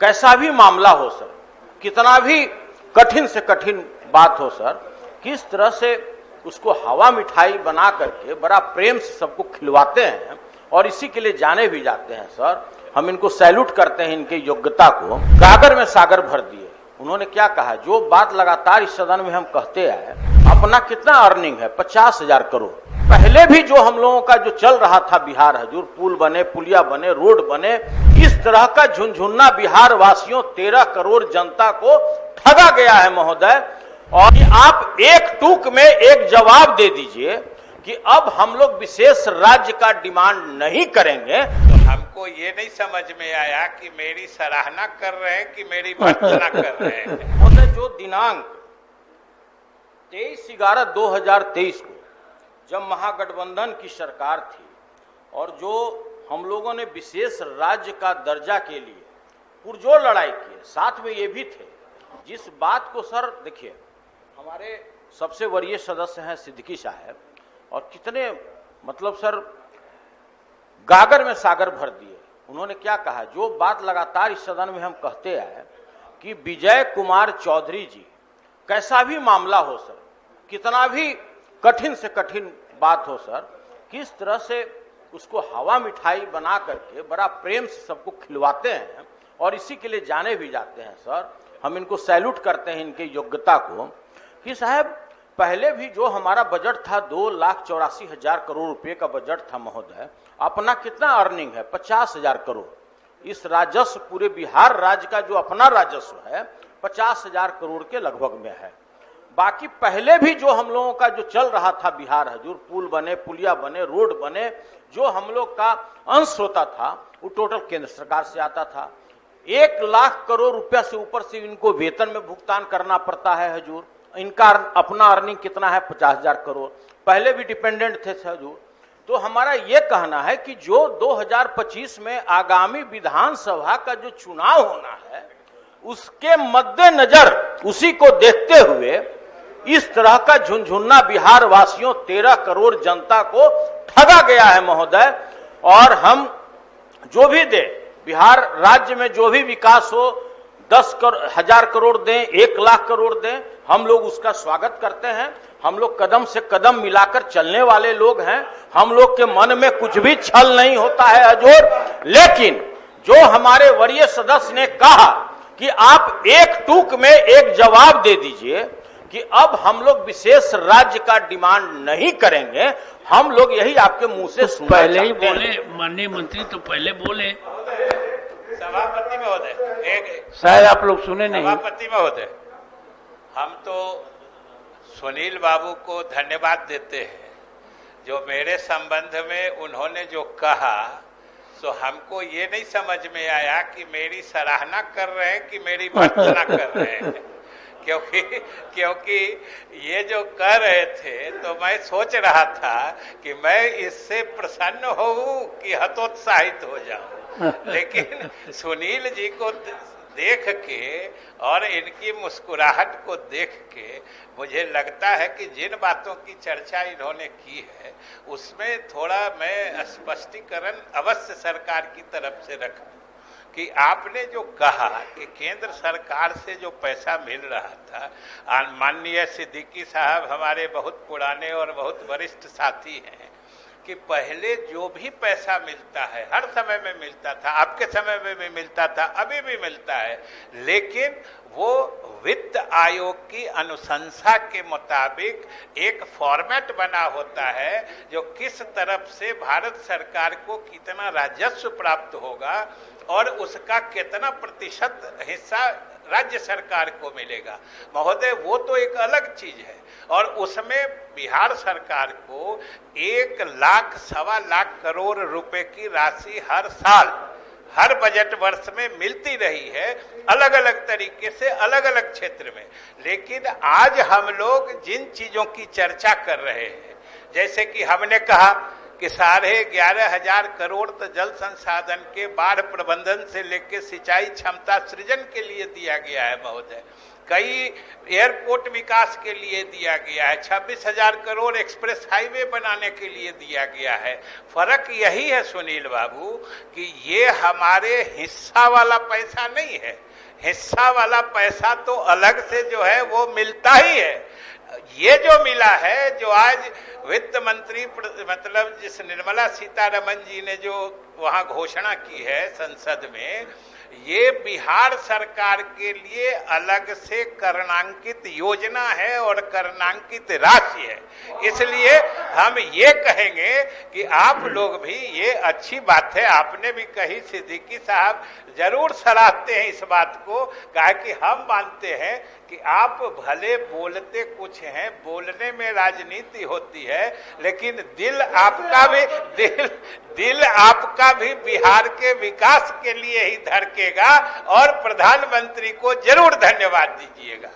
कैसा भी मामला हो सर, कितना भी कठिन से कठिन बात हो सर, किस तरह से उसको हवा मिठाई बना करके बड़ा प्रेम से सबको खिलवाते हैं और इसी के लिए जाने भी जाते हैं सर। हम इनको सैल्यूट करते हैं, इनके योग्यता को। गागर में सागर भर दिए। उन्होंने क्या कहा, जो बात लगातार इस सदन में हम कहते आए, अपना कितना अर्निंग है, 50,000 करोड़। पहले भी जो हम लोगों का जो चल रहा था बिहार हजूर, पुल बने, पुलिया बने, रोड बने, इस तरह का झुनझुन्ना बिहार वासियों 13 करोड़ जनता को ठगा गया है महोदय। और आप एक टूक में एक जवाब दे दीजिए कि अब हम लोग विशेष राज्य का डिमांड नहीं करेंगे। तो हमको ये नहीं समझ में आया कि मेरी सराहना कर रहे हैं कि मेरी भर्त्सना कर रहे हैं। महोदय, जो दिनांक 23/11/2023 को जब महागठबंधन की सरकार थी और जो हम लोगों ने विशेष राज्य का दर्जा के लिए पुरजोर लड़ाई की, साथ में ये भी थे, जिस बात को सर देखिए, हमारे सबसे वरीय सदस्य हैं सिद्दीकी साहब, और कितने मतलब सर गागर में सागर भर दिए। उन्होंने क्या कहा, जो बात लगातार इस सदन में हम कहते आए कि विजय कुमार चौधरी जी, कैसा भी मामला हो सर, कितना भी कठिन से कठिन बात हो सर, किस तरह से उसको हवा मिठाई बना करके बड़ा प्रेम से सबको खिलवाते हैं और इसी के लिए जाने भी जाते हैं सर। हम इनको सैल्यूट करते हैं, इनके योग्यता को, कि साहब पहले भी जो हमारा बजट था 2,84,000 करोड़ रुपए का बजट था महोदय, अपना कितना अर्निंग है, 50,000 करोड़। इस राजस्व पूरे बिहार राज्य का जो अपना राजस्व है 50,000 करोड़ के लगभग में है। बाकी पहले भी जो हम लोगों का जो चल रहा था बिहार हजूर, पुल बने, पुलिया बने, रोड बने, जो हम लोग का अंश होता था वो टोटल केंद्र सरकार से आता था। 1 लाख करोड़ रुपया से ऊपर से इनको वेतन में भुगतान करना पड़ता है हजूर। इनका अपना अर्निंग कितना है, 50,000 करोड़। पहले भी डिपेंडेंट थे हजूर। तो हमारा ये कहना है कि जो 2025 में आगामी विधानसभा का जो चुनाव होना है, उसके मद्देनजर, उसी को देखते हुए इस तरह का झुनझुन्ना बिहार वासियों 13 करोड़ जनता को ठगा गया है महोदय। और हम जो भी दे, बिहार राज्य में जो भी विकास हो, 10,000 करोड़ दें, 1 लाख करोड़ दें, हम लोग उसका स्वागत करते हैं। हम लोग कदम से कदम मिलाकर चलने वाले लोग हैं। हम लोग के मन में कुछ भी छल नहीं होता है हजूर। लेकिन जो हमारे वरीय सदस्य ने कहा कि आप एक टूक में एक जवाब दे दीजिए कि अब हम लोग विशेष राज्य का डिमांड नहीं करेंगे, हम लोग यही आपके मुंह से सुनना पहले ही चाहते हैं। बोले माननीय मंत्री, तो पहले बोले। सभापति महोदय, शायद आप लोग सुने नहीं। सभापति महोदय, हम तो सुनील बाबू को धन्यवाद देते हैं, जो मेरे संबंध में उन्होंने जो कहा, तो हमको ये नहीं समझ में आया कि मेरी सराहना कर रहे हैं कि मेरी भर्त्सना कर रहे हैं। क्योंकि ये जो कह रहे थे तो मैं सोच रहा था कि मैं इससे प्रसन्न होऊं कि हतोत्साहित हो जाऊं। लेकिन सुनील जी को देख के और इनकी मुस्कुराहट को देख के मुझे लगता है कि जिन बातों की चर्चा इन्होंने की है उसमें थोड़ा मैं स्पष्टीकरण अवश्य सरकार की तरफ से रखूं कि आपने जो कहा कि केंद्र सरकार से जो पैसा मिल रहा था, माननीय सिद्दीकी साहब हमारे बहुत पुराने और बहुत वरिष्ठ साथी हैं, कि पहले जो भी पैसा मिलता है हर समय में मिलता था, आपके समय में भी मिलता था, अभी भी मिलता है, लेकिन वो वित्त आयोग की अनुशंसा के मुताबिक एक फॉर्मेट बना होता है, जो किस तरफ से भारत सरकार को कितना राजस्व प्राप्त होगा और उसका कितना प्रतिशत हिस्सा राज्य सरकार को मिलेगा। महोदय, वो तो एक अलग चीज है, और उसमें बिहार सरकार को 1 लाख, 1.25 लाख करोड़ रुपए की राशि हर साल, हर बजट वर्ष में मिलती रही है, अलग अलग तरीके से, अलग अलग क्षेत्र में। लेकिन आज हम लोग जिन चीजों की चर्चा कर रहे हैं, जैसे कि हमने कहा कि 11,500 करोड़ तो जल संसाधन के बाढ़ प्रबंधन से लेकर सिंचाई क्षमता सृजन के लिए दिया गया है महोदय। कई एयरपोर्ट विकास के लिए दिया गया है, 26,000 करोड़ एक्सप्रेस हाईवे बनाने के लिए दिया गया है। फर्क यही है सुनील बाबू कि ये हमारे हिस्सा वाला पैसा नहीं है। हिस्सा वाला पैसा तो अलग से जो है वो मिलता ही है। ये जो मिला है, जो आज वित्त मंत्री मतलब जिस निर्मला सीतारमण जी ने जो वहां घोषणा की है संसद में, ये बिहार सरकार के लिए अलग से कर्णांकित योजना है और कर्णांकित राशि है। इसलिए हम ये कहेंगे कि आप लोग भी, ये अच्छी बात है, आपने भी कही, सिद्दीकी साहब जरूर सराहते हैं इस बात को, कहा कि हम मानते हैं कि आप भले बोलते कुछ हैं, बोलने में राजनीति होती है, लेकिन दिल आपका भी बिहार के विकास के लिए ही धड़केगा और प्रधानमंत्री को जरूर धन्यवाद दीजिएगा।